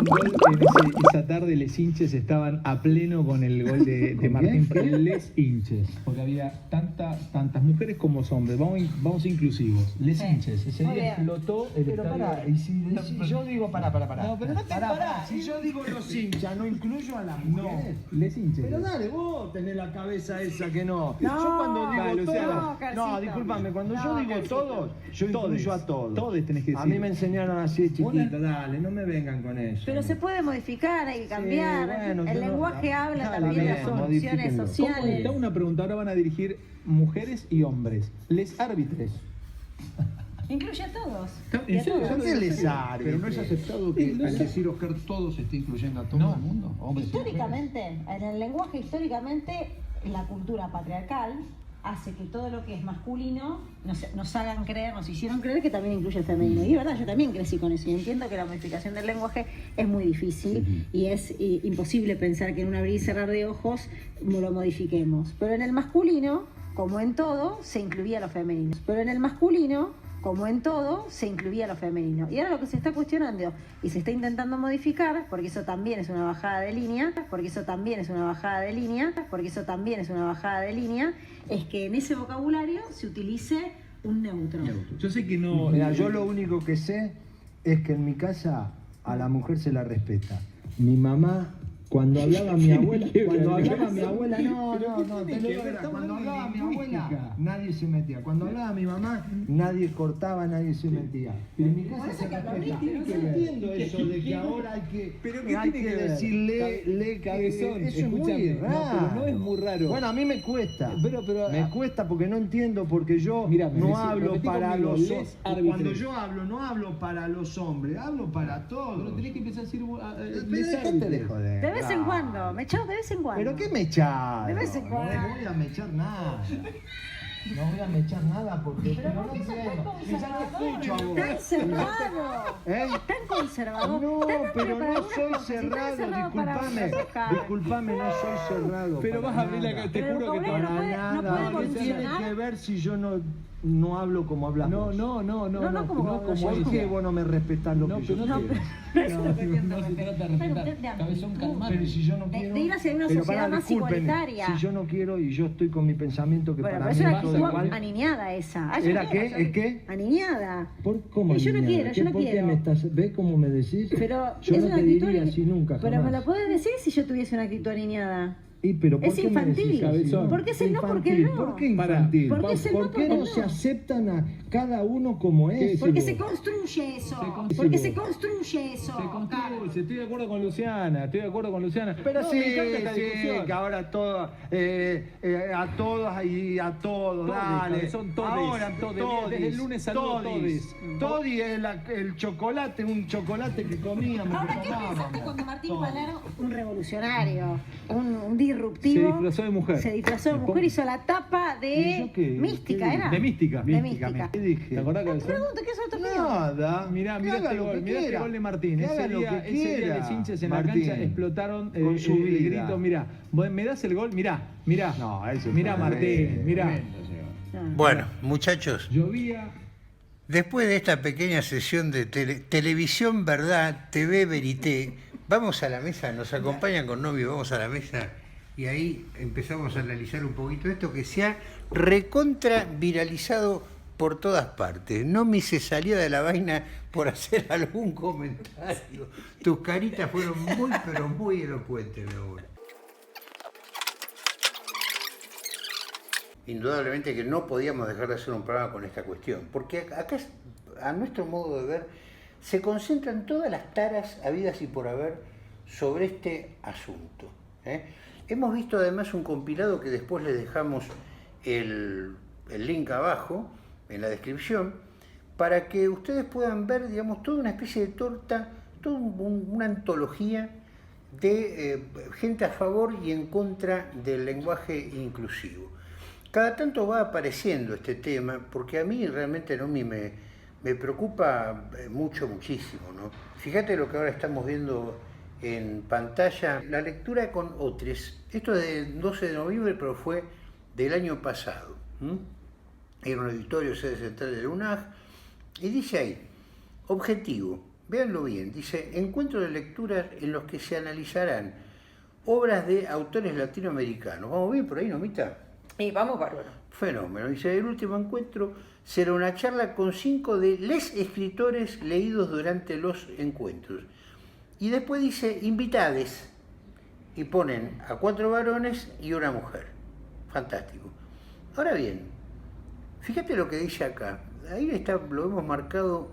igual esa tarde les hinches estaban a pleno con el gol de Martín. Les hinches, porque había tantas mujeres como hombres. Vamos inclusivos. Les hinches. Ese día explotó el pero estadio. pará, y si yo digo, pará. No, pero no te pará. Si yo digo los hinchas, ¿no incluyo a las mujeres? No, les hinches. Pero dale, vos tenés la cabeza esa que no. No, Yo cuando digo Luciano. todos, Carcito. discúlpame, cuando yo digo Carcito. todos, yo incluyo a todos. Todos tenés que decir. A mí me enseñaron así de chiquito, dale, no me vengan con eso. Pero se puede modificar, hay que cambiar. bueno, yo el no- lenguaje habla dale, también de bien, las funciones modifíquenlo. ¿Cómo sociales. está una pregunta? Ahora van a dirigir mujeres y hombres. Les árbitros. Incluye a todos. ¿En Y a serio? todos. ¿Por qué les árbitros? Pero no es aceptado que al decir Oscar todos se esté incluyendo a todo el mundo, hombres y mujeres. Históricamente, en el lenguaje históricamente, la cultura patriarcal hace que todo lo que es masculino nos hagan creer, nos hicieron creer que también incluye el femenino. Y es verdad, yo también crecí con eso y entiendo que la modificación del lenguaje es muy difícil y es imposible pensar que en un abrir y cerrar de ojos lo modifiquemos. Pero en el masculino, como en todo, se incluía lo femenino. Pero en el masculino, como en todo, se incluía lo femenino. Y ahora lo que se está cuestionando y se está intentando modificar, porque eso también es una bajada de línea, es que en ese vocabulario se utilice un neutro. Yo sé que no. Mira, yo lo único que sé es que en mi casa a la mujer se la respeta. Mi mamá, cuando hablaba mi abuela, no, te lo digo de verdad, cuando hablaba mi abuela, nadie se metía. Cuando hablaba mi mamá, nadie cortaba, nadie se metía. En mi casa se respeta. Pero no entiendo eso de que ahora hay que decirle Cabezón, eso es muy escúchame, raro. no, pero no es muy raro. Bueno, a mí me cuesta. Pero, me cuesta porque no entiendo, porque yo Mírame, no decí- hablo repetí para conmigo, los les hombres. árbitros. Cuando yo hablo, no hablo para los hombres, hablo para todos. Pero tenés que empezar a decir. Pero les dejate árbitros. de joder. De vez en cuando, me echó de vez en cuando. ¿Pero qué me echás? De vez en cuando. No voy a mechar nada. No voy a mechar nada porque Pero no ¿por qué sos tan entiendo. Y ya no escucho a vos. Tan cerrado, ¿Eh? tan conservador. No, tan pero para no algunas soy cosas y tan cerrado, cerrado para discúlpame. otras. Discúlpame, no soy cerrado. Pero para vas a abrir la nada. cara, te Pero el juro que te vocabulario Para no puede nada. ¿Qué evolucionar. tiene que ver si yo no hablo como hablamos? No, como ¿Por eso. qué vos no me respetás lo que yo pero quiero? no se trata de respetar. de Cabezón, calmate. Pero si yo no quiero... de ir hacia una Pero sociedad pará, más discúlpenme, igualitaria. Si yo no quiero y yo estoy con mi pensamiento que Bueno, para pero mí es una es todo actitud igual... aniñada esa. Ah, yo ¿Era no quiero, qué? yo ¿Es no- qué? Aniñada. ¿Cómo Y yo no niña? quiero, yo no ¿Por qué quiero. me estás... ¿Ves cómo me decís? Pero yo es no una te actitud diría ani- así nunca, Pero me jamás. lo podés decir si yo tuviese una actitud aniñada. ¿Pero por Es qué me infantil. decís así? Cabezón. ¿Por qué es el no? ¿Por qué Infantil. no? ¿Por qué infantil? ¿Por qué es el no? ¿Por qué ¿Por qué no no? se aceptan a cada uno como es? Porque se construye eso. construye. Porque se construye eso. Se construye, estoy de acuerdo con Luciana, Pero No, sí, me encanta esta sí, discusión. que ahora a todas y a todos, Todes, dale. cabezón, todes, Ahora, todes, desde el lunes saludo todes. Todis es el chocolate, un chocolate que comíamos. Ahora, que ¿qué pensaste tomábamos. cuando Martín Todo. Palaro, un revolucionario, un disruptivo, Se disfrazó de mujer. se disfrazó de mujer, hizo la tapa ¿Y de yo qué? Mística, ¿Qué ¿era? De Mística. De Mística. ¿Qué dije? ¿Te acordás, Te Cabezón? pregunto, ¿qué es otro mío? Nada. Mirá Que haga este lo gol, que mirá este quiera. gol de Martín. Que Ese haga lo día que los quiera, hinchas en la Martín. cancha explotaron Con su el vida. grito. Mirá, ¿me das el gol? Mirá. No, eso Mirá, fue Martín, tremendo, mirá. tremendo, señor. Bueno, muchachos, Llovía. después de esta pequeña sesión de televisión verdad, TV verité, vamos a la mesa, nos acompañan con novio, vamos a la mesa y ahí empezamos a analizar un poquito esto que se ha recontra viralizado por todas partes. No me se salía de la vaina por hacer algún comentario. Tus caritas fueron muy, pero muy elocuentes, mi amor. Indudablemente que no podíamos dejar de hacer un programa con esta cuestión, porque acá, a nuestro modo de ver, se concentran todas las taras habidas y por haber sobre este asunto. Hemos visto además un compilado que después les dejamos el link abajo, en la descripción, para que ustedes puedan ver, digamos, toda una especie de torta, toda una antología de gente a favor y en contra del lenguaje inclusivo. Cada tanto va apareciendo este tema, porque a mí realmente no me preocupa muchísimo, ¿no? Fíjate lo que ahora estamos viendo en pantalla, la lectura con otros. Esto es del 12 de noviembre, pero fue del año pasado. Era un auditorio sede central de la UNAG, y dice ahí, objetivo, véanlo bien, dice, encuentro de lecturas en los que se analizarán obras de autores latinoamericanos. ¿Vamos bien por ahí, Nomita? Y vamos bárbaro. Fenómeno. Dice, el último encuentro será una charla con 5 de les escritores leídos durante los encuentros. Y después dice, invitades. Y ponen a 4 varones y una mujer. Fantástico. Ahora bien, fíjate lo que dice acá. Ahí está, lo hemos marcado,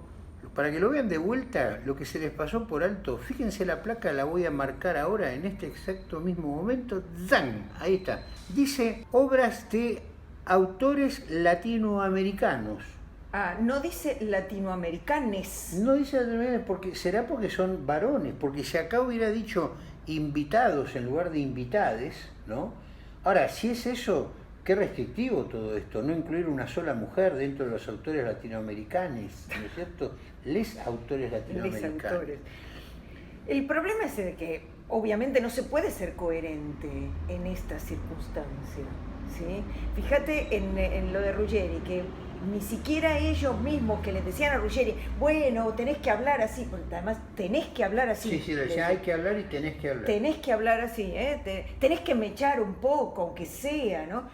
para que lo vean de vuelta, lo que se les pasó por alto. Fíjense la placa, la voy a marcar ahora, en este exacto mismo momento. ¡Zan! Ahí está. Dice, obras de autores latinoamericanos. Ah, no dice latinoamericanes. No dice latinoamericanos, porque será porque son varones, porque si acá hubiera dicho invitados en lugar de invitades, ¿no? Ahora, si es eso, qué restrictivo todo esto, no incluir una sola mujer dentro de los autores latinoamericanos, ¿no es cierto? Les autores latinoamericanos. Les autores. El problema es de que obviamente no se puede ser coherente en esta circunstancia, ¿sí? Fíjate en lo de Ruggeri, que ni siquiera ellos mismos que les decían a Ruggeri, bueno, tenés que hablar así, porque además tenés que hablar así. Sí, le decía, hay que hablar y tenés que hablar. Tenés que hablar así, tenés que mechar un poco, aunque sea, ¿no?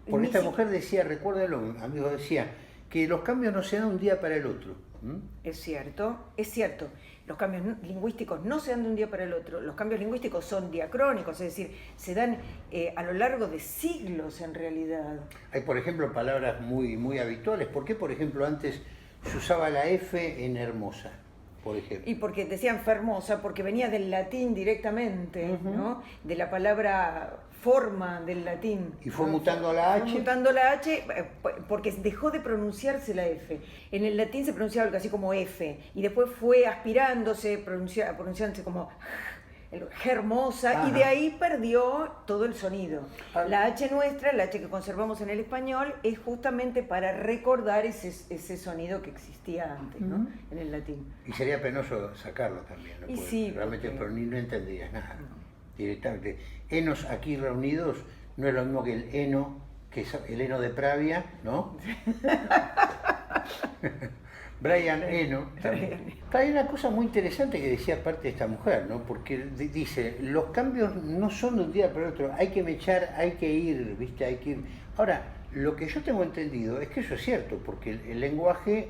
Porque esta mujer decía, recuérdalo, amigo, decía, que los cambios no se dan de un día para el otro. Es cierto, es cierto. Los cambios lingüísticos no se dan de un día para el otro. Los cambios lingüísticos son diacrónicos, es decir, se dan a lo largo de siglos en realidad. Hay, por ejemplo, palabras muy habituales. ¿Por qué, por ejemplo, antes se usaba la F en hermosa? Por ejemplo. Y porque decían fermosa, porque venía del latín directamente, ¿no? De la palabra forma del latín. Y fue mutando la H. Fue mutando la H porque dejó de pronunciarse la F. En el latín se pronunciaba algo así como F, y después fue aspirándose, pronunciándose como hermosa, y de ahí perdió todo el sonido. La H nuestra, la H que conservamos en el español, es justamente para recordar ese sonido que existía antes, ¿no? En el latín. Y sería penoso sacarlo también, ¿no? Y Porque sí, realmente porque... no entenderías nada. Directamente. Enos aquí reunidos no es lo mismo que el heno, que es el heno de Pravia, ¿no? Brian Eno. Hay una cosa muy interesante que decía parte de esta mujer, ¿no? Porque dice, los cambios no son de un día para el otro, hay que mechar, hay que ir, ¿viste? Hay que ir. Ahora, lo que yo tengo entendido es que eso es cierto, porque el lenguaje,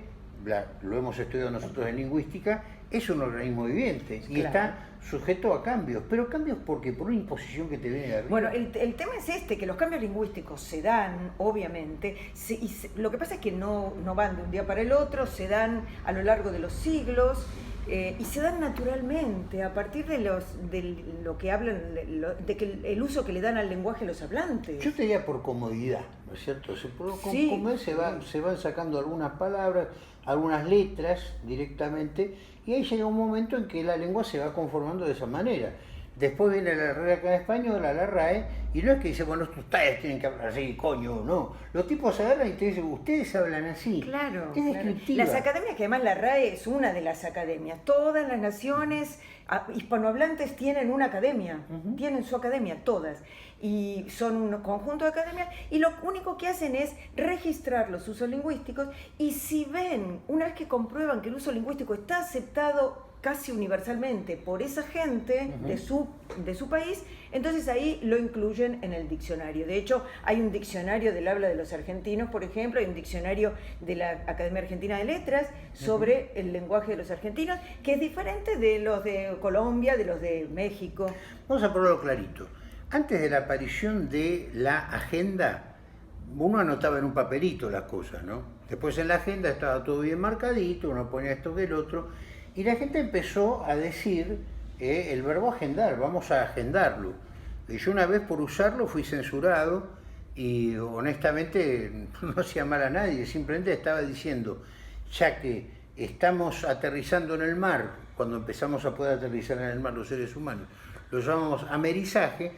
lo hemos estudiado nosotros en lingüística, es un organismo viviente y está sujeto a cambios. Pero cambios ¿por qué? Por una imposición que te viene de arriba. Bueno, el tema es que los cambios lingüísticos se dan, obviamente, lo que pasa es que no van de un día para el otro, se dan a lo largo de los siglos, y se dan naturalmente a partir de lo que hablan, el uso que le dan al lenguaje los hablantes. Yo te diría por comodidad, ¿no es cierto? Se van sacando algunas palabras, algunas letras directamente, y ahí llega un momento en que la lengua se va conformando de esa manera. Después viene la Real Academia Española, la RAE, y no es que dice, bueno, ustedes tienen que hablar así, coño, no. Los tipos agarran y te dicen, ustedes hablan así. Claro, es descriptiva. Las academias, que además la RAE es una de las academias, todas las naciones hispanohablantes tienen una academia, tienen su academia, todas. Y son un conjunto de academias, y lo único que hacen es registrar los usos lingüísticos, y si ven, una vez que comprueban que el uso lingüístico está aceptado casi universalmente por esa gente de su país, entonces ahí lo incluyen en el diccionario. De hecho, hay un diccionario del habla de los argentinos, por ejemplo, hay un diccionario de la Academia Argentina de Letras sobre el lenguaje de los argentinos, que es diferente de los de Colombia, de los de México. Vamos a ponerlo clarito. Antes de la aparición de la agenda, uno anotaba en un papelito las cosas, ¿no? Después en la agenda estaba todo bien marcadito, uno ponía esto que el otro, y la gente empezó a decir el verbo agendar, vamos a agendarlo. Y yo una vez por usarlo fui censurado y honestamente no hacía mal a nadie, simplemente estaba diciendo, ya que estamos aterrizando en el mar, cuando empezamos a poder aterrizar en el mar los seres humanos, lo llamamos amerizaje.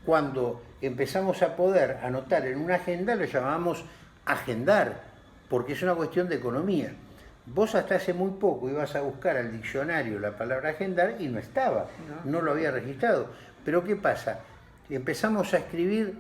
Cuando empezamos a poder anotar en una agenda, lo llamamos agendar, porque es una cuestión de economía. Vos hasta hace muy poco ibas a buscar al diccionario la palabra agendar y no estaba, no lo había registrado. Pero ¿qué pasa? Empezamos a escribir,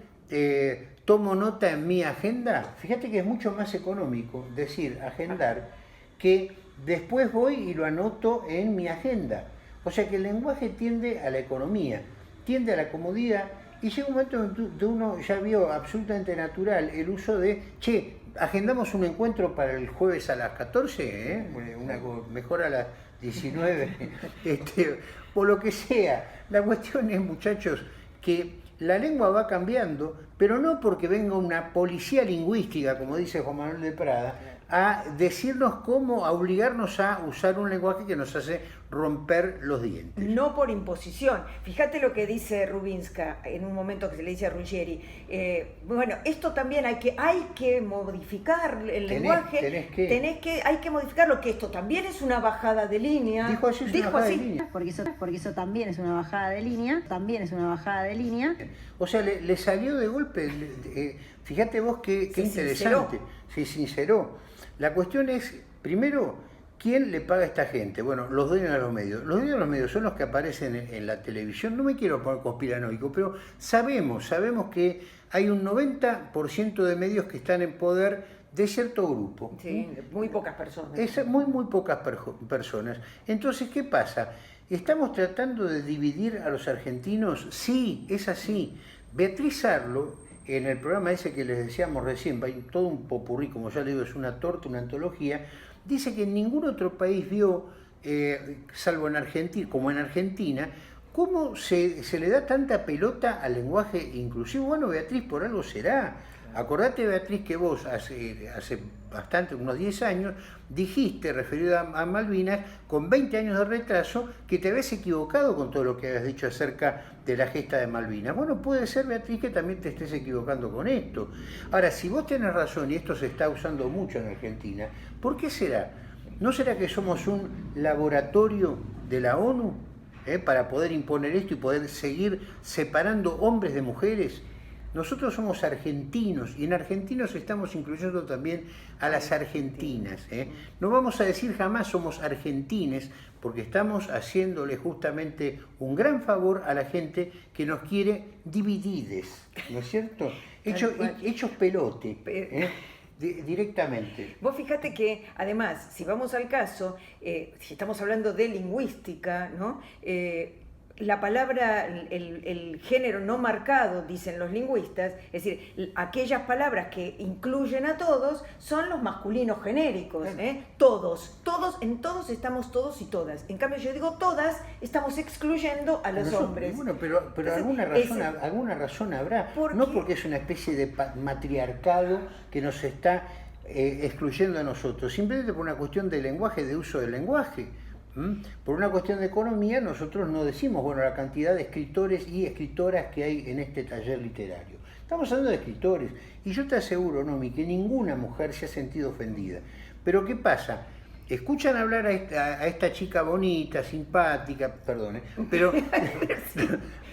tomo nota en mi agenda. Fíjate que es mucho más económico decir agendar que después voy y lo anoto en mi agenda. O sea que el lenguaje tiende a la economía, tiende a la comodidad, y llega un momento donde uno ya vio absolutamente natural el uso de, che, agendamos un encuentro para el jueves a las 14, mejor a las 19, o lo que sea. La cuestión es, muchachos, que la lengua va cambiando, pero no porque venga una policía lingüística, como dice Juan Manuel de Prada, a decirnos cómo, a obligarnos a usar un lenguaje que nos hace romper los dientes. No por imposición. Fíjate lo que dice Rubinska en un momento que se le dice a Ruggeri. Bueno, esto también hay que modificar el lenguaje. Hay que modificarlo, que esto también es una bajada de línea. Dijo así, una bajada de línea. Porque eso también es una bajada de línea. O sea, le salió de golpe. Fíjate vos qué interesante. Se sinceró. La cuestión es, primero, ¿quién le paga a esta gente? Bueno, los dueños de los medios. Los dueños de los medios son los que aparecen en la televisión. No me quiero poner conspiranoico, pero sabemos que hay un 90% de medios que están en poder de cierto grupo. Sí, muy pocas personas. Es muy pocas personas. Entonces, ¿qué pasa? ¿Estamos tratando de dividir a los argentinos? Sí, es así. Beatriz Arlo, en el programa ese que les decíamos recién, hay todo un popurrí, como ya le digo, es una torta, una antología, dice que en ningún otro país vio, salvo en Argentina, como en Argentina, cómo se le da tanta pelota al lenguaje inclusivo. Bueno, Beatriz, por algo será. Acordate, Beatriz, que vos hace bastante, unos 10 años, dijiste, referido a Malvinas, con 20 años de retraso, que te habías equivocado con todo lo que habías dicho acerca de la gesta de Malvinas. Bueno, puede ser, Beatriz, que también te estés equivocando con esto. Ahora, si vos tenés razón, y esto se está usando mucho en Argentina, ¿por qué será? ¿No será que somos un laboratorio de la ONU para poder imponer esto y poder seguir separando hombres de mujeres? Nosotros somos argentinos y en argentinos estamos incluyendo también a las argentinas. No vamos a decir jamás somos argentines porque estamos haciéndole justamente un gran favor a la gente que nos quiere dividides, ¿no es cierto? Hechos pelote, directamente. Vos fíjate que, además, si vamos al caso, si estamos hablando de lingüística, ¿no? La palabra, el género no marcado, dicen los lingüistas, es decir, aquellas palabras que incluyen a todos son los masculinos genéricos, todos, en todos estamos todos y todas. En cambio yo digo todas, estamos excluyendo a los hombres. Bueno, pero entonces, alguna razón habrá, no porque es una especie de matriarcado que nos está excluyendo a nosotros, simplemente por una cuestión de lenguaje, de uso del lenguaje. Por una cuestión de economía, nosotros no decimos, bueno, la cantidad de escritores y escritoras que hay en este taller literario. Estamos hablando de escritores, y yo te aseguro, Nomi, que ninguna mujer se ha sentido ofendida. Pero ¿qué pasa? Escuchan hablar a esta chica bonita, simpática, perdón, pero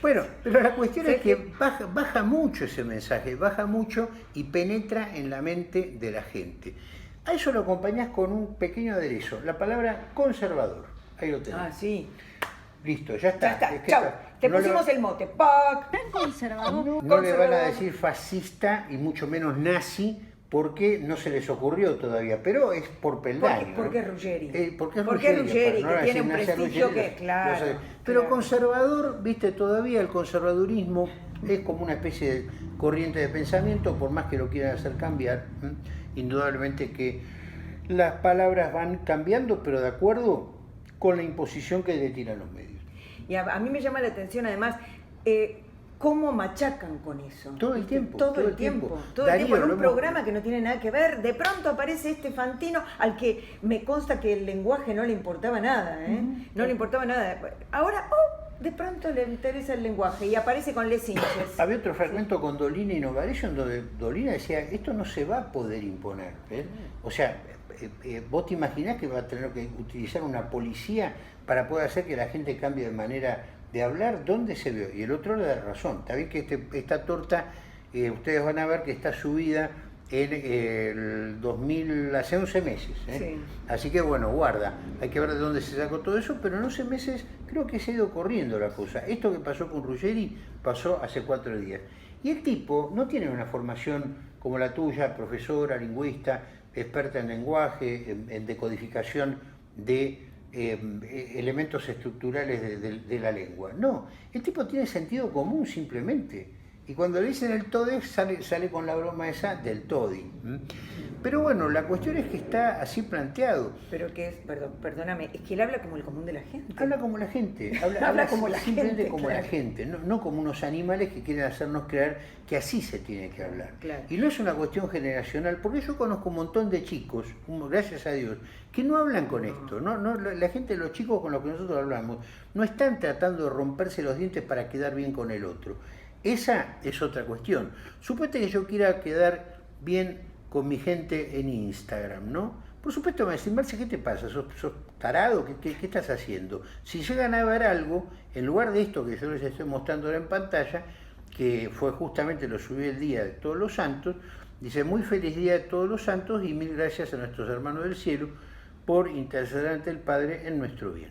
bueno, pero la cuestión es que baja mucho ese mensaje, baja mucho y penetra en la mente de la gente. A eso lo acompañás con un pequeño aderezo, la palabra conservador. Ahí lo tenés. Ah, sí. Listo, ya está. Ya está, chau. Te pusimos el mote. ¡Pac! Tan conservador. No le van a decir fascista y mucho menos nazi porque no se les ocurrió todavía, pero es por peldaño. Porque es Ruggeri. Porque es Ruggeri, no que tiene decir un nazi a prestigio Ruggeri, que, claro. Pero claro. conservador, viste, todavía el conservadurismo es como una especie de corriente de pensamiento, por más que lo quieran hacer cambiar. Indudablemente que las palabras van cambiando, pero de acuerdo con la imposición que le tiran los medios. Y a mí me llama la atención, además, cómo machacan con eso. Todo el tiempo. Todo el tiempo. En un programa que no tiene nada que ver, de pronto aparece este Fantino al que me consta que el lenguaje no le importaba nada, no le importaba nada. Ahora, de pronto le interesa el lenguaje y aparece con Les Hinches. Había otro fragmento con Dolina y Novarecio en donde Dolina decía, esto no se va a poder imponer. O sea, vos te imaginás que va a tener que utilizar una policía para poder hacer que la gente cambie de manera de hablar. ¿Dónde se vio? Y el otro le da razón. Está bien que esta torta, ustedes van a ver que está subida en el 2000, hace 11 meses. Sí. Así que bueno, guarda, hay que ver de dónde se sacó todo eso, pero en 11 meses creo que se ha ido corriendo la cosa. Esto que pasó con Ruggeri pasó hace 4 días. Y el tipo no tiene una formación como la tuya, profesora, lingüista, experta en lenguaje, en decodificación de elementos estructurales de la lengua. No, el tipo tiene sentido común simplemente. Y cuando le dicen el todes, sale con la broma esa del todi. Pero bueno, la cuestión es que está así planteado. Pero que es, perdóname, es que él habla como el común de la gente. Habla como la gente, Habla como la simplemente gente, como claro. la gente, no como unos animales que quieren hacernos creer que así se tiene que hablar. Claro. Y no es una cuestión generacional, porque yo conozco un montón de chicos, gracias a Dios, que no hablan con esto. La gente, los chicos con los que nosotros hablamos, no están tratando de romperse los dientes para quedar bien con el otro. Esa es otra cuestión. Suponete que yo quiera quedar bien con mi gente en Instagram, ¿no? Por supuesto me dicen, Marce, ¿qué te pasa? ¿Sos tarado? ¿Qué estás haciendo? Si llegan a ver algo, en lugar de esto que yo les estoy mostrando ahora en pantalla, que fue justamente, lo subí el día de Todos los Santos, dice, muy feliz día de Todos los Santos y mil gracias a nuestros hermanos del cielo por interceder ante el Padre en nuestro bien.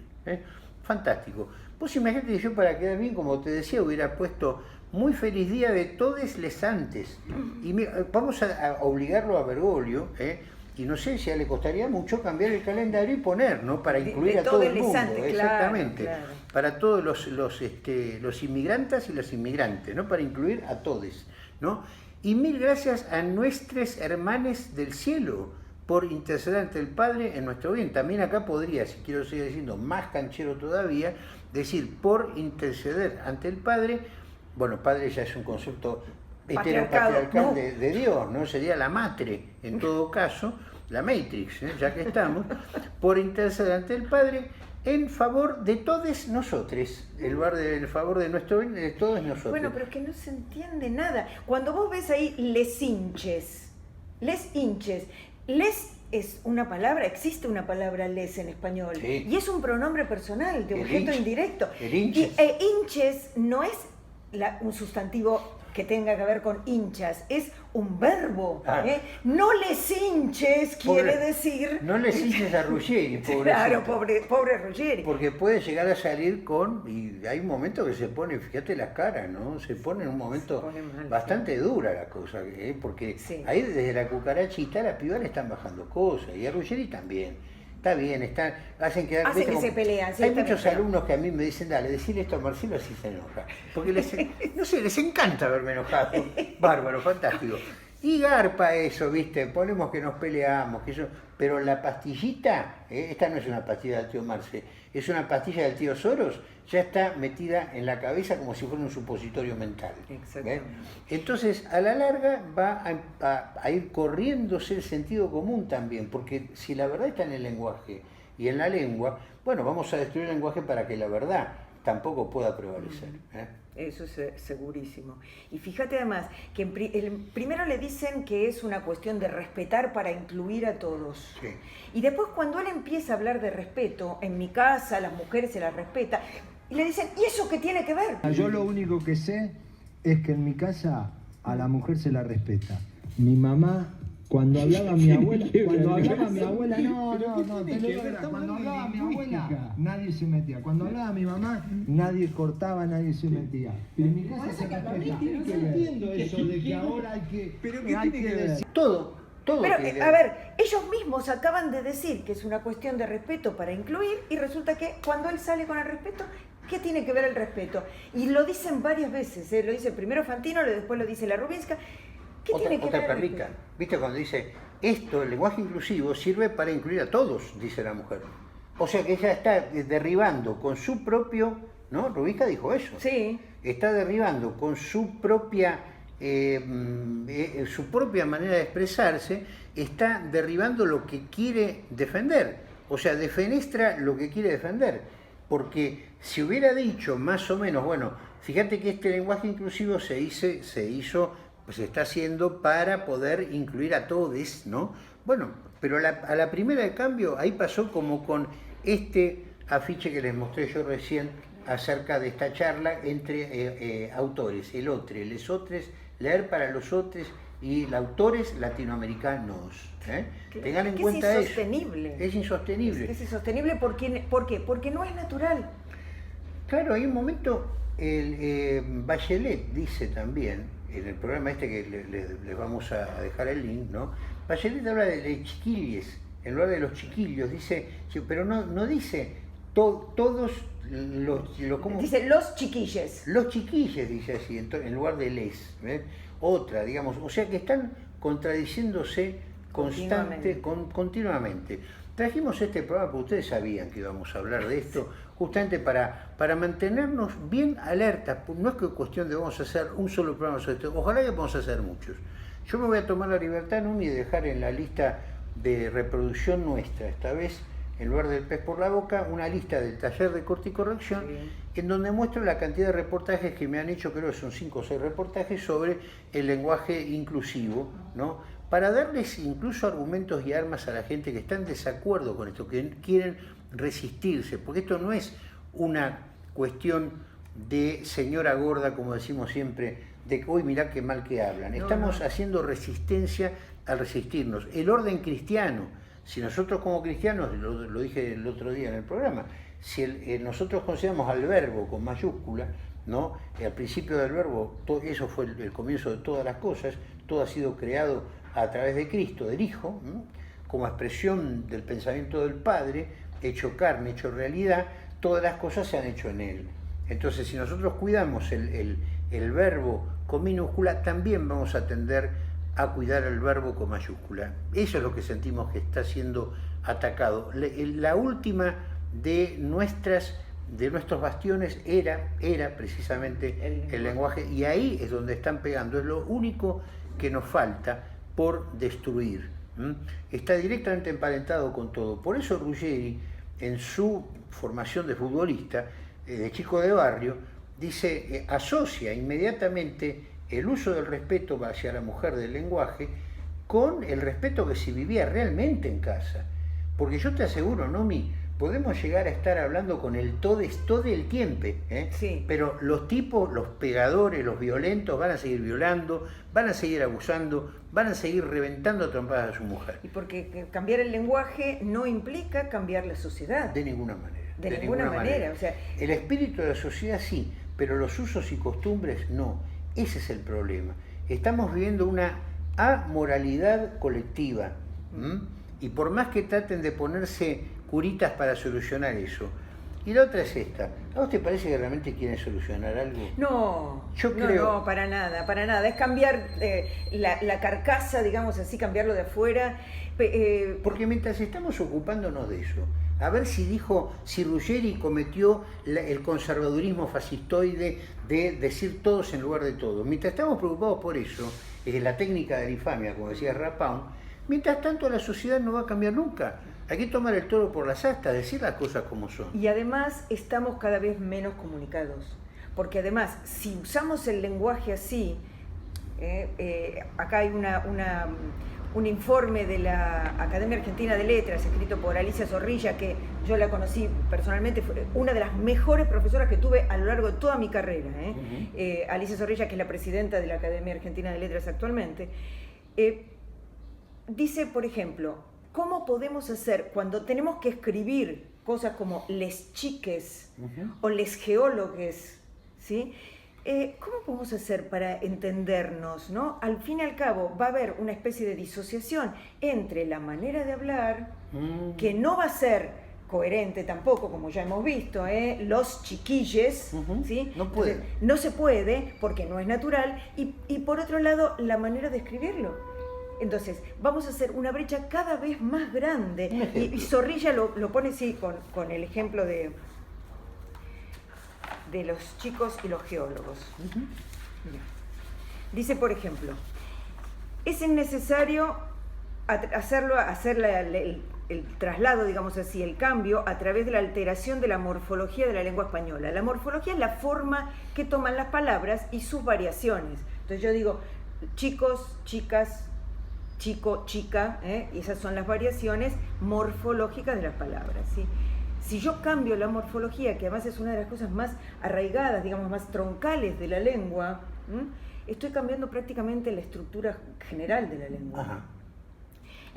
Fantástico. Vos imagínate que yo, para quedar bien, como te decía, hubiera puesto muy feliz día de todos les santes. Y vamos a obligarlo a Bergoglio, y no sé si a le costaría mucho cambiar el calendario y poner, ¿no? Para incluir a todo el mundo. Exactamente. Claro. Para todos los inmigrantes y las inmigrantes, ¿no? Para incluir a todos, ¿no? Y mil gracias a nuestros hermanos del cielo por interceder ante el Padre en nuestro bien. También acá podría, si quiero seguir diciendo más canchero todavía, decir por interceder ante el Padre. Bueno, Padre ya es un concepto heteropatriarcal, ¿no? de Dios, ¿no? Sería la matre, en todo caso, la Matrix, ya que estamos, por interceder ante el Padre en favor de todos nosotros, en favor de nuestro bien, de todos nosotros. Bueno, pero es que no se entiende nada. Cuando vos ves ahí les hinches, les es una palabra, existe una palabra les en español, sí. Y es un pronombre personal, de objeto indirecto. El hinches. Y hinches no es un sustantivo que tenga que ver con hinchas, es un verbo. No les hinches quiere decir... No les hinches a Ruggeri, pobrecito. Claro, pobre Ruggeri. Porque puede llegar a salir y hay un momento que se pone, fíjate las caras, ¿no? Se pone en un momento bastante dura la cosa, porque sí. Ahí desde la cucarachita a la piba le están bajando cosas, y a Ruggeri también. Está bien, hacen que se pelean. Sí, hay muchos alumnos que a mí me dicen, dale, decirle esto a Marcelo así se enoja. Porque les encanta verme enojado. Bárbaro, fantástico. Y garpa eso, ¿viste? Ponemos que nos peleamos, que eso. Pero la pastillita, esta no es una pastilla del tío Marce, es una pastilla del tío Soros, ya está metida en la cabeza como si fuera un supositorio mental. Exactamente. Entonces, a la larga va a ir corriéndose el sentido común también, porque si la verdad está en el lenguaje y en la lengua, bueno, vamos a destruir el lenguaje para que la verdad tampoco pueda prevalecer. Eso es segurísimo. Y fíjate además que primero le dicen que es una cuestión de respetar para incluir a todos. Sí. Y después cuando él empieza a hablar de respeto, en mi casa las mujeres se las respeta, y le dicen, ¿y eso qué tiene que ver? Yo lo único que sé es que en mi casa a la mujer se la respeta. Mi mamá... Cuando hablaba mi abuela, cuando hablaba mi abuela nadie se metía. Cuando hablaba mi mamá, nadie cortaba, nadie se metía. En mi casa se respeta. No entiendo eso de que ahora hay que... ¿Pero qué tiene que decir? Todo. Pero, a ver, ellos mismos acaban de decir que es una cuestión de respeto para incluir, y resulta que cuando él sale con el respeto, ¿qué tiene que ver el respeto? Y lo dicen varias veces, lo dice primero Fantino, después lo dice la Rubinska. ¿Qué tiene que ver? Otra perlica. ¿Viste cuando dice, esto, el lenguaje inclusivo, sirve para incluir a todos, dice la mujer? O sea que ella está derribando con su propio, ¿no? Rubinska dijo eso. Sí. Está derribando con su propia manera de expresarse, está derribando lo que quiere defender. O sea, defenestra lo que quiere defender. Porque si hubiera dicho más o menos, bueno, fíjate que este lenguaje inclusivo se está haciendo para poder incluir a todos, ¿no? Bueno, pero a la primera de cambio, ahí pasó como con este afiche que les mostré yo recién acerca de esta charla entre autores, el otro, les otros, leer para los otros y autores latinoamericanos. Tengan en cuenta eso. Es insostenible. Es insostenible. Es insostenible ¿por qué? Porque no es natural. Claro, hay un momento, Bachelet dice también, en el programa este que les vamos a dejar el link, ¿no? Bachelet habla de chiquilles, en lugar de los chiquillos, dice, pero no dice todos ¿cómo? Dice los chiquilles. Los chiquilles, dice así, en lugar de les. ¿Ves? Otra, digamos, o sea que están contradiciéndose continuamente. Trajimos este programa porque ustedes sabían que íbamos a hablar de esto, justamente para mantenernos bien alertas. No es que cuestión de vamos a hacer un solo programa sobre esto, ojalá que podamos hacer muchos. Yo me voy a tomar la libertad, Numi, de dejar en la lista de reproducción nuestra, esta vez, en lugar del pez por la boca, una lista del taller de corte y corrección, en donde muestro la cantidad de reportajes que me han hecho, creo que son 5 o 6 reportajes sobre el lenguaje inclusivo, ¿no? Para darles incluso argumentos y armas a la gente que está en desacuerdo con esto, que quieren resistirse, porque esto no es una cuestión de señora gorda, como decimos siempre, de que, uy, mirá qué mal que hablan. Estamos haciendo resistencia al resistirnos. El orden cristiano, si nosotros como cristianos, lo dije el otro día en el programa, si nosotros consideramos al verbo con mayúscula, ¿no? Al principio del verbo, eso fue el comienzo de todas las cosas, todo ha sido creado a través de Cristo, del Hijo, ¿no? Como expresión del pensamiento del Padre, hecho carne, hecho realidad, todas las cosas se han hecho en Él. Entonces, si nosotros cuidamos el verbo con minúscula, también vamos a tender a cuidar el verbo con mayúscula. Eso es lo que sentimos que está siendo atacado. La última de nuestros bastiones era precisamente el lenguaje, y ahí es donde están pegando, es lo único que nos falta por destruir. Está directamente emparentado con todo. Por eso Ruggeri, en su formación de futbolista, de chico de barrio, dice, asocia inmediatamente el uso del respeto hacia la mujer del lenguaje con el respeto que se vivía realmente en casa. Porque yo te aseguro, Nomi, podemos llegar a estar hablando con el todes todo el tiempo, Sí. Pero los tipos, los pegadores, los violentos van a seguir violando, van a seguir abusando, van a seguir reventando a trompadas a su mujer. Y porque cambiar el lenguaje no implica cambiar la sociedad. De ninguna manera. De ninguna manera. O sea, el espíritu de la sociedad sí, pero los usos y costumbres no. Ese es el problema. Estamos viviendo una amoralidad colectiva. Y por más que traten de ponerse curitas para solucionar eso. Y la otra es esta. ¿A vos te parece que realmente quieren solucionar algo? No, Yo creo... no, para nada. Es cambiar la carcasa, digamos así, cambiarlo de afuera. Porque mientras estamos ocupándonos de eso, a ver si Ruggeri cometió el conservadurismo fascistoide de decir todos en lugar de todos. Mientras estamos preocupados por eso, es la técnica de la infamia, como decía Rapaun, mientras tanto la sociedad no va a cambiar nunca. Hay que tomar el toro por las astas, decir las cosas como son. Y además estamos cada vez menos comunicados. Porque además, si usamos el lenguaje así, acá hay un informe de la Academia Argentina de Letras, escrito por Alicia Zorrilla, que yo la conocí personalmente, fue una de las mejores profesoras que tuve a lo largo de toda mi carrera. Alicia Zorrilla, que es la presidenta de la Academia Argentina de Letras actualmente, dice, por ejemplo, ¿cómo podemos hacer cuando tenemos que escribir cosas como les chiques o les geólogues? ¿Sí? ¿Cómo podemos hacer para entendernos, ¿no? Al fin y al cabo va a haber una especie de disociación entre la manera de hablar, que no va a ser coherente tampoco, como ya hemos visto, los chiquilles, ¿sí? No puede. Entonces, no se puede porque no es natural, y por otro lado la manera de escribirlo. Entonces, vamos a hacer una brecha cada vez más grande. Y Zorrilla lo pone así con el ejemplo de los chicos y los geólogos. Dice, por ejemplo, es innecesario hacer el traslado, digamos así, el cambio a través de la alteración de la morfología de la lengua española. La morfología es la forma que toman las palabras y sus variaciones. Entonces yo digo, chicos, chicas, chico, chica, y esas son las variaciones morfológicas de las palabras, ¿sí? Si yo cambio la morfología, que además es una de las cosas más arraigadas, digamos, más troncales de la lengua, estoy cambiando prácticamente la estructura general de la lengua. Ajá.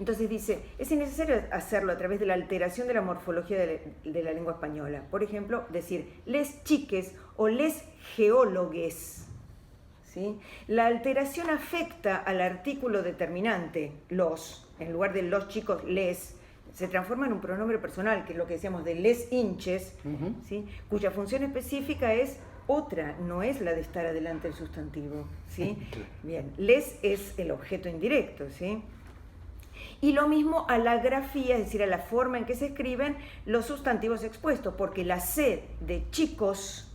Entonces dice, es innecesario hacerlo a través de la alteración de la morfología de la lengua española. Por ejemplo, decir les chiques o les geólogues. ¿Sí? La alteración afecta al artículo determinante, los, en lugar de los chicos, les, se transforma en un pronombre personal, que es lo que decíamos de les hinches, ¿sí? Cuya función específica es otra, no es la de estar adelante del sustantivo, ¿sí? Bien, les es el objeto indirecto, ¿sí? Y lo mismo a la grafía, es decir, a la forma en que se escriben los sustantivos expuestos, porque la C de chicos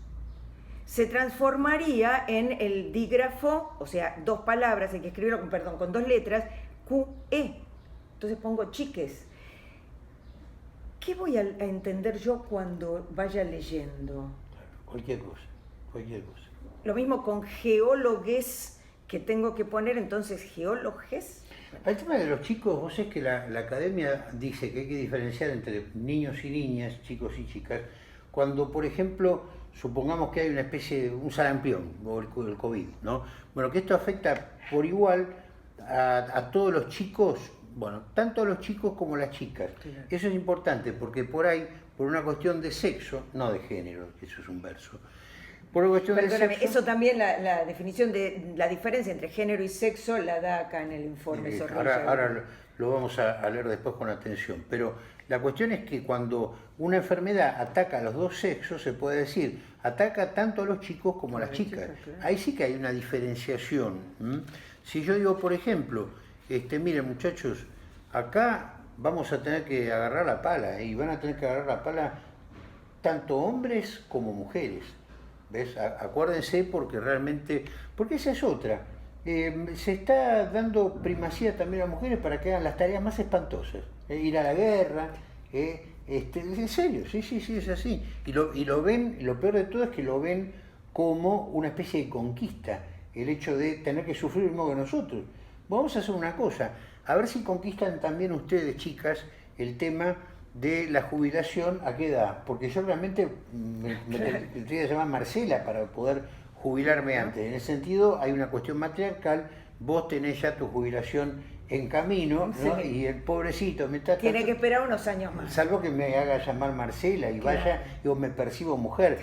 se transformaría en el dígrafo, o sea, dos palabras, hay que escribirlo con dos letras, QE. Entonces pongo chiques. ¿Qué voy a entender yo cuando vaya leyendo? Cualquier cosa. Lo mismo con geólogues, que tengo que poner entonces geóloges. El tema de los chicos, vos es que la academia dice que hay que diferenciar entre niños y niñas, chicos y chicas, cuando, por ejemplo, supongamos que hay una especie de un sarampión o el COVID, ¿no? Bueno, que esto afecta por igual a todos los chicos, bueno, tanto a los chicos como a las chicas. Claro. Eso es importante porque por ahí, por una cuestión de sexo, no de género, eso es un verso. Por cuestión Perdóname, de sexo, eso también, la definición de la diferencia entre género y sexo la da acá en el informe. Ahora lo vamos a leer después con atención, pero la cuestión es que cuando una enfermedad ataca a los dos sexos, se puede decir, ataca tanto a los chicos como a las chicas. Claro. Ahí sí que hay una diferenciación. Si yo digo, por ejemplo, miren muchachos, acá vamos a tener que agarrar la pala, y van a tener que agarrar la pala tanto hombres como mujeres. ¿Ves? Acuérdense porque realmente, porque esa es otra. Se está dando primacía también a mujeres para que hagan las tareas más espantosas. Ir a la guerra, en serio, sí, es así. Y lo ven, y lo peor de todo es que lo ven como una especie de conquista, el hecho de tener que sufrir lo mismo que nosotros. Vamos a hacer una cosa, a ver si conquistan también ustedes, chicas, el tema de la jubilación, ¿a qué edad? Porque yo realmente me tendría que llamar Marcela para poder jubilarme antes. En ese sentido, hay una cuestión matriarcal, vos tenés ya tu jubilación en camino, ¿no? Sí. Y el pobrecito tiene que esperar unos años más. Salvo que me haga llamar Marcela y vaya, yo me percibo mujer.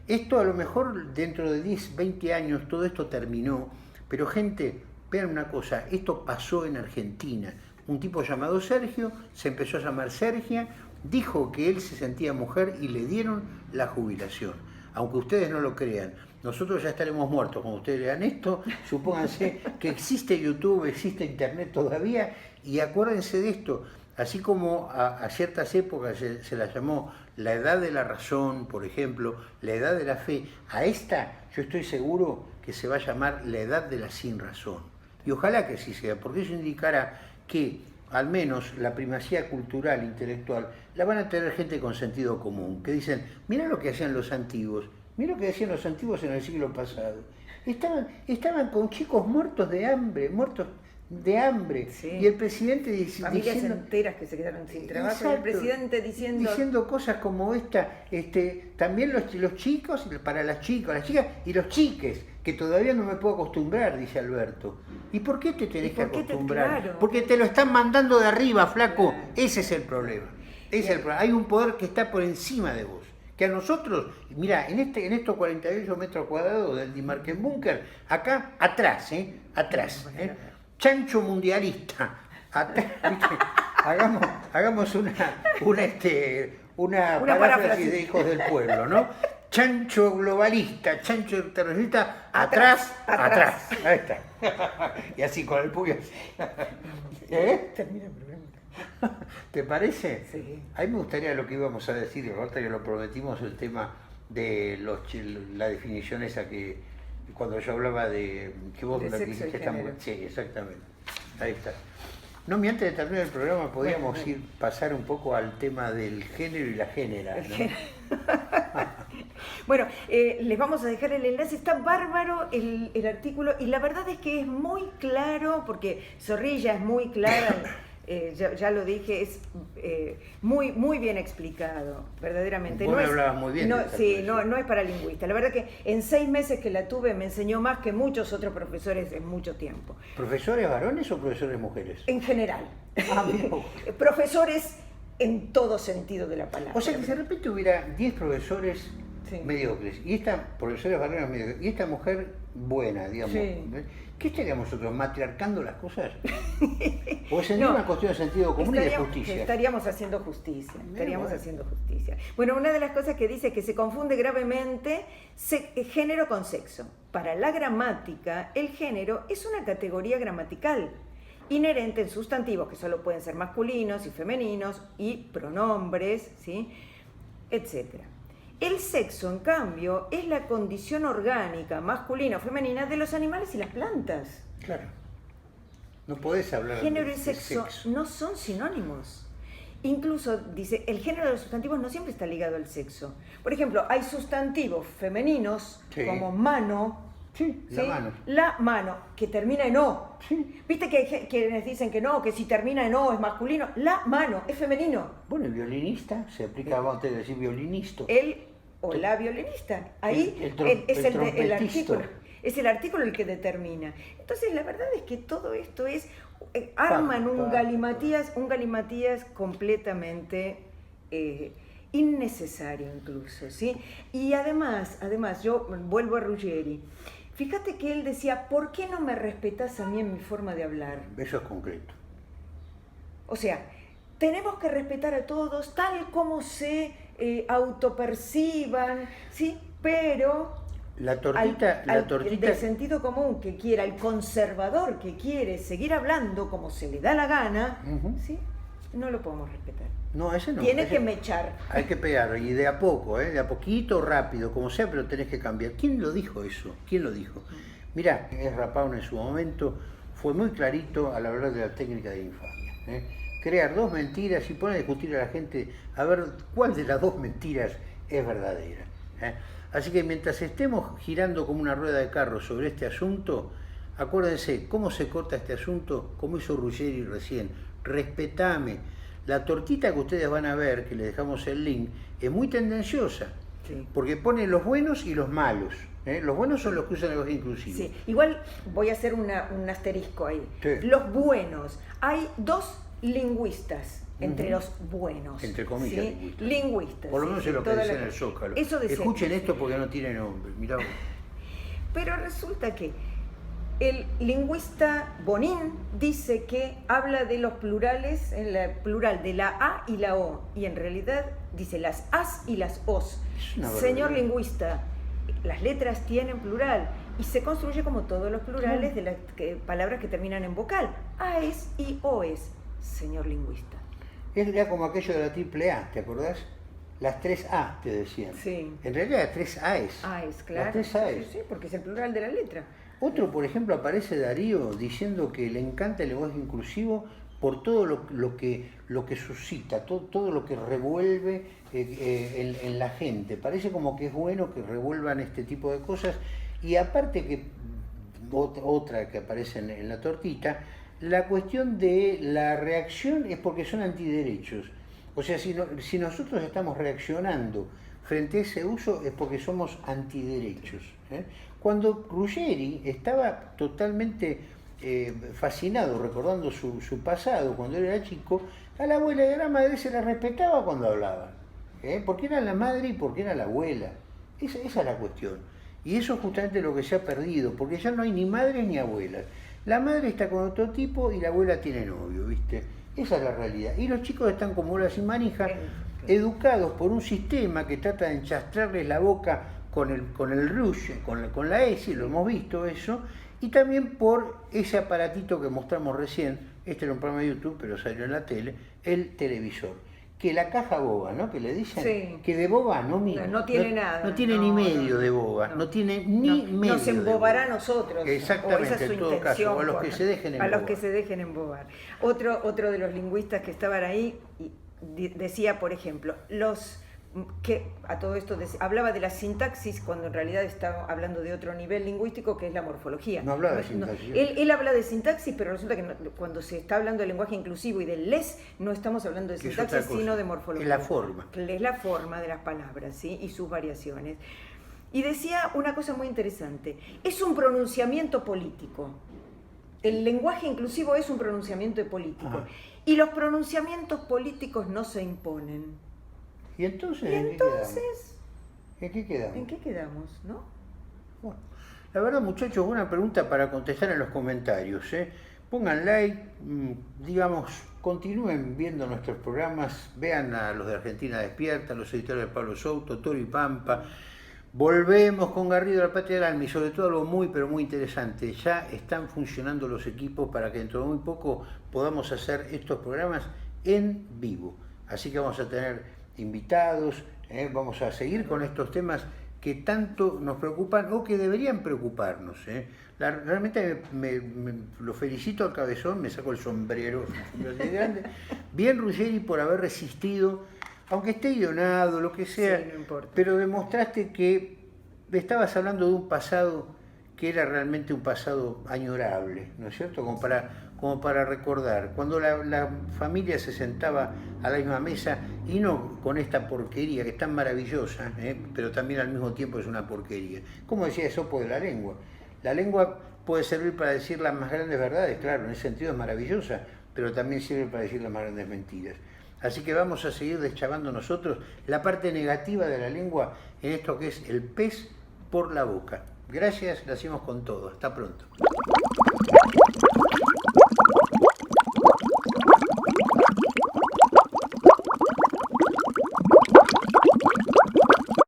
Esto a lo mejor dentro de 10, 20 años todo esto terminó, pero gente, vean una cosa, esto pasó en Argentina. Un tipo llamado Sergio, se empezó a llamar Sergia, dijo que él se sentía mujer y le dieron la jubilación. Aunque ustedes no lo crean, nosotros ya estaremos muertos cuando ustedes lean esto. Supónganse que existe YouTube, existe Internet todavía, y acuérdense de esto. Así como a ciertas épocas se la llamó la edad de la razón, por ejemplo, la edad de la fe, a esta yo estoy seguro que se va a llamar la edad de la sin razón. Y ojalá que así sea, porque eso indicará que al menos la primacía cultural, intelectual, la van a tener gente con sentido común, que dicen, mira lo que hacían los antiguos, mira lo que hacían los antiguos en el siglo pasado. Estaban con chicos muertos de hambre, sí. Y el presidente familias enteras que se quedaron sin trabajo. Exacto, y el presidente diciendo cosas como esta, también los chicos, para las chicas y los chiques, que todavía no me puedo acostumbrar, dice Alberto. ¿Y por qué te tenés que acostumbrar? Claro. Porque te lo están mandando de arriba, flaco. Claro. Ese es el problema. Hay un poder que está por encima de vos. Que a nosotros, mira, en estos 48 metros cuadrados del Dimarkenbunker, acá atrás, chancho mundialista. Hagamos una paráfrasis de Hijos del Pueblo, ¿no? Chancho globalista, chancho terrorista, atrás. Ahí está. Y así con el puño. Termina el programa. ¿Te parece? Sí. A mí me gustaría lo que íbamos a decir, ahorita que lo prometimos, el tema de la definición esa que cuando yo hablaba de que vos la dijiste esta mujer. Sí, exactamente. Ahí está. No, antes de terminar el programa podríamos pasar un poco al tema del género y la génera, ¿no? Bueno, les vamos a dejar el enlace, está bárbaro el artículo y la verdad es que es muy claro, porque Zorrilla es muy clara, ya lo dije, es muy, muy bien explicado, verdaderamente. Vos hablabas muy bien. No es para lingüista. La verdad que en 6 meses que la tuve me enseñó más que muchos otros profesores en mucho tiempo. ¿Profesores varones o profesores mujeres? En general. Profesores en todo sentido de la palabra. O sea que si de repente hubiera 10 profesores mediocres, y profesores varones mediocres, y esta mujer buena, digamos. Sí. ¿Qué estaríamos nosotros, matriarcando las cosas? Pues sería una cuestión de sentido común y de justicia. Estaríamos haciendo justicia, bueno. haciendo justicia. Bueno, una de las cosas que dice es que se confunde gravemente género con sexo. Para la gramática, el género es una categoría gramatical inherente en sustantivos que solo pueden ser masculinos y femeninos y pronombres, ¿sí? Etcétera. El sexo, en cambio, es la condición orgánica, masculina o femenina, de los animales y las plantas. Claro. No podés hablar Género y de sexo no son sinónimos. Incluso, dice, el género de los sustantivos no siempre está ligado al sexo. Por ejemplo, hay sustantivos femeninos como mano. Sí, la mano. La mano, que termina en O. Sí. ¿Viste que hay quienes dicen que no, que si termina en O es masculino? La mano es femenino. Bueno, el violinista se aplica, vamos a decir, violinista. El o la violinista. Ahí es el artículo. Es el artículo el que determina. Entonces, la verdad es que todo esto es... arman un galimatías completamente innecesario incluso, ¿sí? Y además, yo vuelvo a Ruggeri. Fíjate que él decía, ¿por qué no me respetás a mí en mi forma de hablar? Eso es concreto. O sea, tenemos que respetar a todos tal como se autoperciban, ¿sí? Pero La tortita... el de sentido común que quiera, el conservador que quiere seguir hablando como se le da la gana, ¿sí? No lo podemos respetar. No, ese no. Tiene que mechar. Hay que pegar, y de a poco, de a poquito, rápido, como sea, pero tenés que cambiar. ¿Quién lo dijo eso? ¿Quién lo dijo? Mirá, Ezra Pound en su momento fue muy clarito al hablar de la técnica de infamia. Crear dos mentiras y poner a discutir a la gente a ver cuál de las dos mentiras es verdadera. Así que mientras estemos girando como una rueda de carro sobre este asunto, acuérdense cómo se corta este asunto, como hizo Ruggeri recién. Respetame. La tortita que ustedes van a ver, que les dejamos el link, es muy tendenciosa, porque pone los buenos y los malos. Los buenos son los que usan el lenguaje inclusivo. Sí, igual voy a hacer un asterisco ahí. Sí. Los buenos. Hay dos lingüistas entre los buenos. Entre comillas, ¿sí? Lingüistas. Por lo menos es lo que dicen en el Zócalo. Escuchen esto porque no tiene nombre. Mirá. Pero resulta que el lingüista Bonin dice que habla de los plurales, en el plural de la A y la O, y en realidad dice las As y las Os. Señor lingüista, las letras tienen plural y se construye como todos los plurales de las palabras que terminan en vocal. AES y OES, señor lingüista. Era como aquello de la triple A, ¿te acordás? Las 3A te decían. Sí. En realidad las 3A es. AES, claro. Las 3A es. Sí, porque es el plural de la letra. Otro, por ejemplo, aparece Darío diciendo que le encanta el lenguaje inclusivo por todo lo que suscita, todo lo que revuelve en la gente. Parece como que es bueno que revuelvan este tipo de cosas. Y aparte que, otra que aparece en la tortita, la cuestión de la reacción es porque son antiderechos. O sea, si nosotros estamos reaccionando frente a ese uso es porque somos antiderechos. Cuando Ruggeri estaba totalmente fascinado, recordando su pasado, cuando él era chico, a la abuela y a la madre se la respetaba cuando hablaban. Porque era la madre y porque era la abuela. Esa es la cuestión. Y eso es justamente lo que se ha perdido, porque ya no hay ni madres ni abuelas. La madre está con otro tipo y la abuela tiene novio, ¿viste? Esa es la realidad. Y los chicos están como bolas y manijas, educados por un sistema que trata de enchastrarles la boca con el rush, con la S, lo hemos visto eso, y también por ese aparatito que mostramos recién, este era un programa de YouTube, pero salió en la tele, el televisor. Que la caja boba, ¿no? Que le dicen que de boba no tiene nada. No tiene ni medio de boba, no tiene ni medio. Nos embobará a nosotros. Exactamente, esa es su en todo caso, o a los que se dejen embobar. A los que se dejen embobar. Otro de los lingüistas que estaban ahí decía, por ejemplo, que a todo esto hablaba de la sintaxis cuando en realidad estaba hablando de otro nivel lingüístico que es la morfología. No hablaba de sintaxis. Él habla de sintaxis, pero resulta que cuando se está hablando del lenguaje inclusivo y del les, no estamos hablando de sintaxis, sino de morfología. Es la forma. Es la forma de las palabras, ¿sí? Y sus variaciones. Y decía una cosa muy interesante, es un pronunciamiento político. El lenguaje inclusivo es un pronunciamiento político. Ajá. Y los pronunciamientos políticos no se imponen. ¿Y entonces? ¿En qué quedamos? ¿En qué quedamos, no? Bueno, la verdad, muchachos, buena pregunta para contestar en los comentarios. pongan like, digamos, continúen viendo nuestros programas, vean a los de Argentina Despierta, los editores de Pablo Souto, Toro y Pampa. Volvemos con Garrido a la Patria del Alma y sobre todo algo muy pero muy interesante, ya están funcionando los equipos para que dentro de muy poco podamos hacer estos programas en vivo. Así que vamos a tener invitados, vamos a seguir con estos temas que tanto nos preocupan o que deberían preocuparnos. Realmente lo felicito al Cabezón, me saco el sombrero, así grande. Bien Ruggeri por haber resistido, aunque esté guionado, lo que sea, Sí, no importa. pero demostraste que estabas hablando de un pasado que era realmente un pasado añorable, ¿no es cierto? Como para recordar, cuando la familia se sentaba a la misma mesa y no con esta porquería que es tan maravillosa, pero también al mismo tiempo es una porquería. Como decía Esopo de la lengua. La lengua puede servir para decir las más grandes verdades, claro, en ese sentido es maravillosa, pero también sirve para decir las más grandes mentiras. Así que vamos a seguir deschavando nosotros la parte negativa de la lengua en esto que es el pez por la boca. Gracias, lo hacemos con todo. Hasta pronto.